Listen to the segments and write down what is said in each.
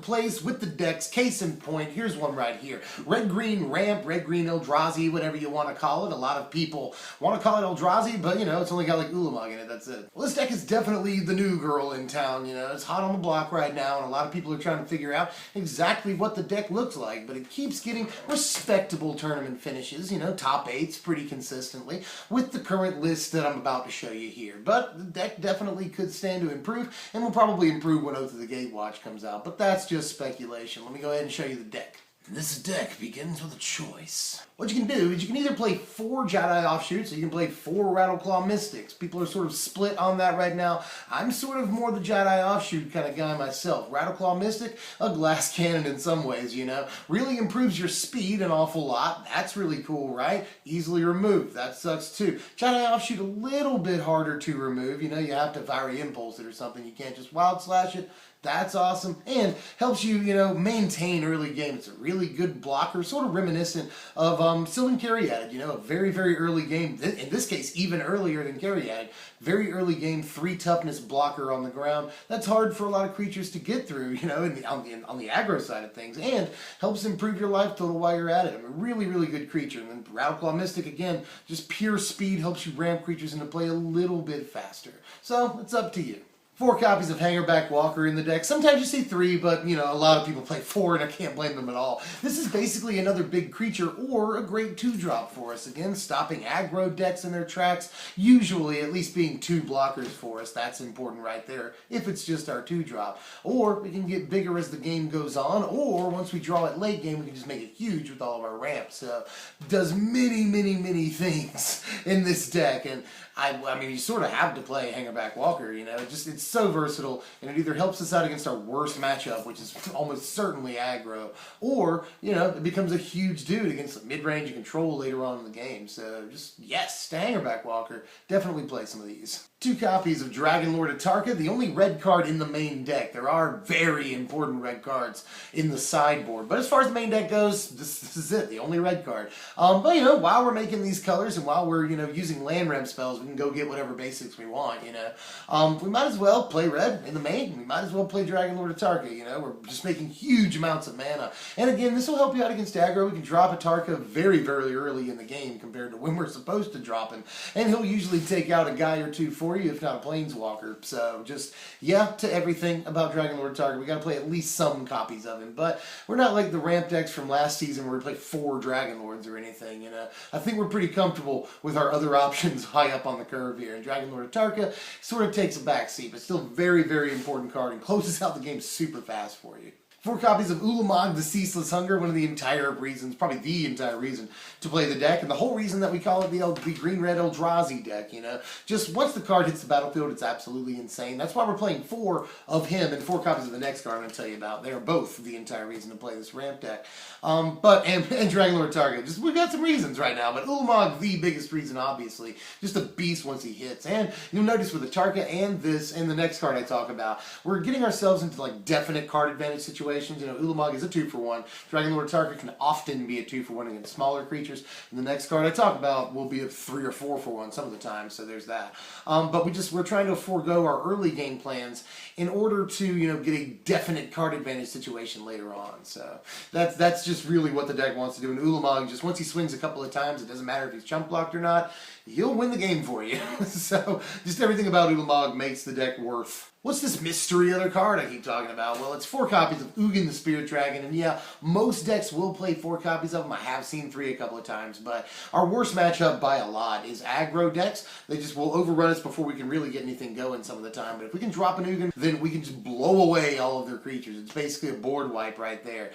plays with the decks. Case in point, here's one right here. Red-green ramp, red-green Eldrazi, whatever you want to call it. A lot of people want to call it Eldrazi, but, you know, it's only got like Ulamog in it, that's it. Well, this deck is definitely the new girl in town, you know. It's hot on the block right now, and a lot of people are trying to figure out exactly what the deck looks like, but it keeps getting respectable tournament finishes, you know, top 8s pretty consistently, with the current list that I'm about to show you here. But the deck definitely could stand to improve, and will probably improve when Oath of the Gatewatch comes out, but that's just speculation. Let me go ahead and show you the deck. This deck begins with a choice. What you can do is you can either play 4 Jaddi Offshoots, or you can play 4 Rattleclaw Mystics. People are sort of split on that right now. I'm sort of more the Jaddi Offshoot kind of guy myself. Rattleclaw Mystic, a glass cannon in some ways, you know. Really improves your speed an awful lot. That's really cool, right? Easily removed. That sucks too. Jaddi Offshoot a little bit harder to remove. You know, you have to Fiery Impulse it or something. You can't just Wild Slash it. That's awesome, and helps you, you know, maintain early game. It's a really good blocker, sort of reminiscent of Sylvan Scrying, you know, a very, very early game. In this case, even earlier than Scrying. Very early game, 3 toughness blocker on the ground. That's hard for a lot of creatures to get through, you know, on the aggro side of things, and helps improve your life total while you're at it. I mean, really, really good creature. And then Rattleclaw Mystic, again, just pure speed, helps you ramp creatures into play a little bit faster. So, it's up to you. 4 copies of Hangarback Walker in the deck. Sometimes you see 3, but, you know, a lot of people play 4, and I can't blame them at all. This is basically another big creature, or a great 2-drop for us. Again, stopping aggro decks in their tracks, usually at least being 2 blockers for us. That's important right there, if it's just our 2-drop. Or, we can get bigger as the game goes on, or, once we draw it late game, we can just make it huge with all of our ramps. So, does many, many, many things in this deck, and I mean, you sort of have to play Hangarback Walker, you know. It's so versatile, and it either helps us out against our worst matchup, which is almost certainly aggro, or, you know, it becomes a huge dude against the mid-range you control later on in the game. So, just, yes, to Hangarback Walker. Definitely play some of these. 2 copies of Dragonlord Atarka, the only red card in the main deck. There are very important red cards in the sideboard, but as far as the main deck goes, this is it, the only red card. But, you know, while we're making these colors, and while we're, you know, using land ramp spells, we can go get whatever basics we want, you know. We might as well play red in the main. We might as well play Dragonlord Atarka, you know. We're just making huge amounts of mana. And again, this will help you out against aggro. We can drop Atarka very, very early in the game compared to when we're supposed to drop him. And he'll usually take out a guy or 2 for you, if not a Planeswalker. So just, yeah, to everything about Dragonlord Atarka. We gotta play at least some copies of him. But we're not like the ramp decks from last season where we play 4 Dragonlords or anything, you know. I think we're pretty comfortable with our other options high up on the curve here. And Dragonlord Atarka sort of takes a backseat, but still very, very important card and closes out the game super fast for you. 4 copies of Ulamog, the Ceaseless Hunger, one of the entire reasons, probably the entire reason to play the deck, and the whole reason that we call it the green-red Eldrazi deck, you know. Just once the card hits the battlefield, it's absolutely insane. That's why we're playing 4 of him and 4 copies of the next card I'm going to tell you about. They are both the entire reason to play this ramp deck. And Dragonlord Atarka, just we've got some reasons right now, but Ulamog, the biggest reason, obviously. Just a beast once he hits. And you'll notice with Atarka and this and the next card I talk about, we're getting ourselves into like definite card advantage situations. You know, Ulamog is a 2-for-1. Dragonlord Atarka can often be a 2-for-1 against smaller creatures. And the next card I talk about will be a 3 or 4-for-1 some of the time, so there's that. But we're trying to forego our early game plans in order to, you know, get a definite card advantage situation later on. So that's just really what the deck wants to do. And Ulamog, just once he swings a couple of times, it doesn't matter if he's chump blocked or not, he'll win the game for you. So just everything about Ulamog makes the deck worth. What's this mystery other card I keep talking about? Well, it's 4 copies of Ugin the Spirit Dragon, and yeah, most decks will play 4 copies of them. I have seen 3 a couple of times, but our worst matchup by a lot is aggro decks. They just will overrun us before we can really get anything going some of the time. But if we can drop an Ugin, then we can just blow away all of their creatures. It's basically a board wipe right there.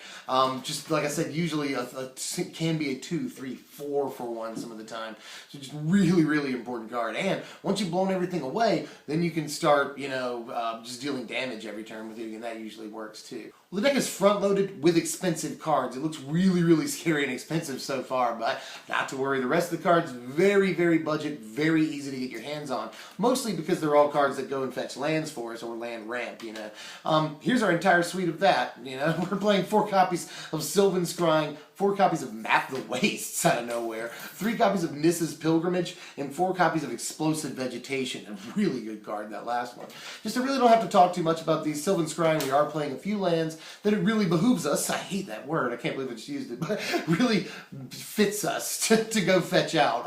Just like I said, usually it can be a 2, 3, 4-for-1 some of the time. So just really, really important card. And once you've blown everything away, then you can start, you know, just dealing damage every turn with Ugin, and that usually works too. Well, the deck is front-loaded with expensive cards. It looks really, really scary and expensive so far, but not to worry. The rest of the cards, very, very budget, very easy to get your hands on. Mostly because they're all cards that go and fetch lands for us or land ramp, you know. Here's our entire suite of that, you know. We're playing 4 copies of Sylvan Scrying, 4 copies of Map the Wastes out of nowhere, 3 copies of Nissa's Pilgrimage, and 4 copies of Explosive Vegetation. A really good card, that last one. Just I really don't have to talk too much about these. Sylvan Scrying, we are playing a few lands, that it really behooves us, I hate that word, I can't believe I just used it, but really fits us to go fetch out.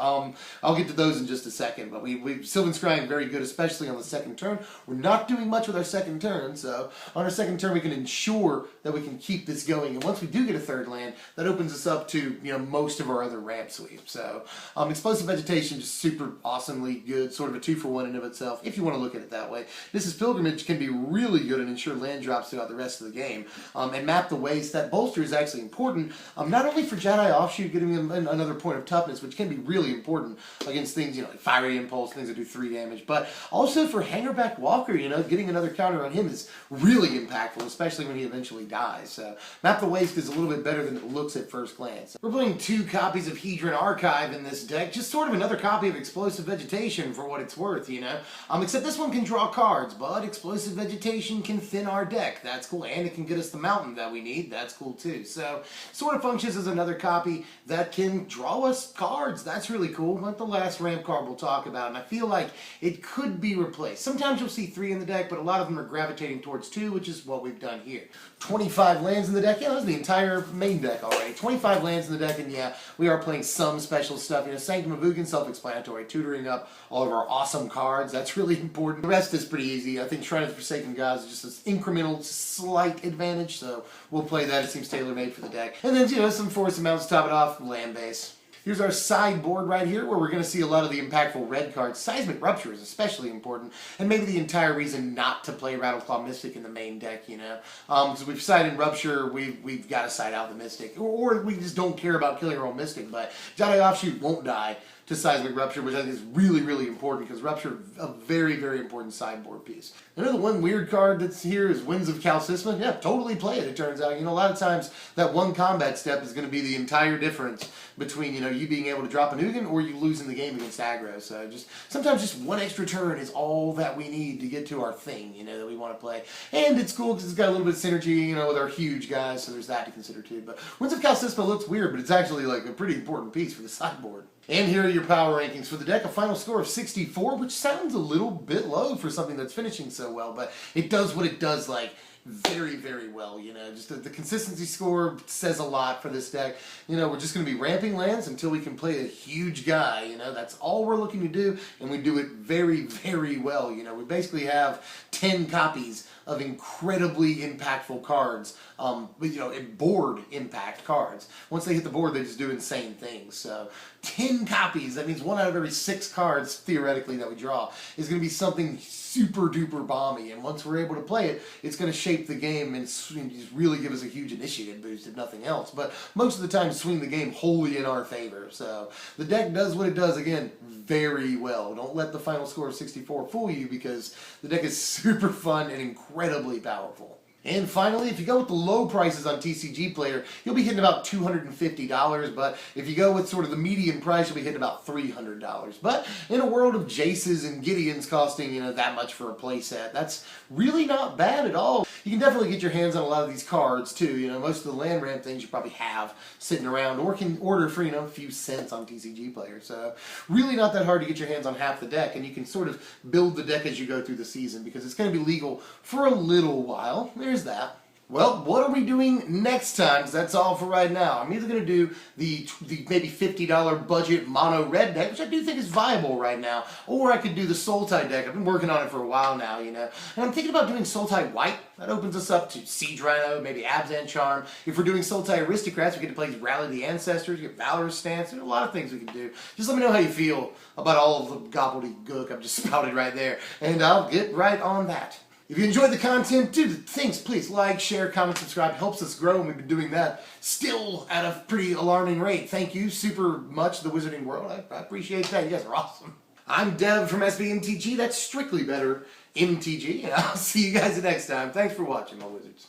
I'll get to those in just a second, but Sylvan Scrying very good, especially on the second turn. We're not doing much with our second turn, so on our second turn we can ensure that we can keep this going, and once we do get a third land, that opens us up to, you know, most of our other ramp sweeps. So Explosive Vegetation is super awesomely good, sort of a 2-for-1 in of itself, if you want to look at it that way. Nissa's Pilgrimage can be really good and ensure land drops throughout the rest of the game. And Map the Waste, that bolster is actually important, not only for Jaddi Offshoot, getting him another point of toughness, which can be really important against things, you know, like Fiery Impulse, things that do 3 damage, but also for Hangarback Walker, you know, getting another counter on him is really impactful, especially when he eventually dies. So Map the Waste is a little bit better than it looks at first glance. We're playing 2 copies of Hedron Archive in this deck, just sort of another copy of Explosive Vegetation for what it's worth, you know. Except this one can draw cards, but Explosive Vegetation can thin our deck. That's cool, and it can get us the mountain that we need. That's cool too. So, sort of functions as another copy that can draw us cards. That's really cool. Like the last ramp card we'll talk about, and I feel like it could be replaced. Sometimes you'll see 3 in the deck, but a lot of them are gravitating towards 2, which is what we've done here. 25 lands in the deck. Yeah, that's the entire main deck already. 25 lands in the deck, and yeah, we are playing some special stuff. You know, Sanctum of Ugin, self-explanatory, tutoring up all of our awesome cards. That's really important. The rest is pretty easy. I think Shrine of the Forsaken Gods is just an incremental, slight advantage, so we'll play that. It seems tailor-made for the deck. And then, you know, some force amounts to top it off, land base. Here's our sideboard right here, where we're going to see a lot of the impactful red cards. Seismic Rupture is especially important, and maybe the entire reason not to play Rattleclaw Mystic in the main deck, you know. Because we've sided Rupture, we've got to side out the Mystic. Or we just don't care about killing our own Mystic, but Jaddi Offshoot won't die to Seismic Rupture, which I think is really, really important, because Rupture is a very, very important sideboard piece. Another one weird card that's here is Winds of Calcisma. Yeah, totally play it, it turns out. You know, a lot of times that one combat step is going to be the entire difference between, you know, you being able to drop an Ugin or you losing the game against aggro. So sometimes just one extra turn is all that we need to get to our thing, you know, that we want to play. And it's cool because it's got a little bit of synergy, you know, with our huge guys, so there's that to consider too. But Winds of Calcisma looks weird, but it's actually like a pretty important piece for the sideboard. And here are your power rankings for the deck. A final score of 64, which sounds a little bit low for something that's finishing so well, but it does what it does, like, very, very well, you know. Just the consistency score says a lot for this deck. You know, we're just going to be ramping lands until we can play a huge guy, you know. That's all we're looking to do, and we do it very, very well, you know. We basically have 10 copies of incredibly impactful cards, you know, board impact cards. Once they hit the board, they just do insane things. So 10 copies, that means 1 out of every 6 cards, theoretically, that we draw is going to be something super duper bomby, and once we're able to play it, it's going to shape the game and just really give us a huge initiative boost, if nothing else. But most of the time, swing the game wholly in our favor. So the deck does what it does, again, very well. Don't let the final score of 64 fool you, because the deck is super fun and incredibly powerful. And finally, if you go with the low prices on TCG Player, you'll be hitting about $250, but if you go with sort of the median price, you'll be hitting about $300. But in a world of Jaces and Gideons costing, you know, that much for a playset, that's really not bad at all. You can definitely get your hands on a lot of these cards too. You know, most of the land ramp things you probably have sitting around, or can order for, you know, a few cents on TCG Player. So really not that hard to get your hands on half the deck, and you can sort of build the deck as you go through the season, because it's going to be legal for a little while. There's that. Well, what are we doing next time? Because that's all for right now. I'm either going to do the maybe $50 budget mono red deck, which I do think is viable right now, or I could do the Sultai deck. I've been working on it for a while now, you know. And I'm thinking about doing Sultai white. That opens us up to Siege Rhino, maybe Abzan Charm. If we're doing Sultai Aristocrats, we get to play Rally the Ancestors, get Valorous Stance. There's a lot of things we can do. Just let me know how you feel about all of the gobbledygook I've just spouted right there, and I'll get right on that. If you enjoyed the content, do the things, please like, share, comment, subscribe. It helps us grow, and we've been doing that still at a pretty alarming rate. Thank you super much, the Wizarding World. I appreciate that. You guys are awesome. I'm Dev from SBMTG. That's Strictly Better MTG, and I'll see you guys next time. Thanks for watching, my wizards.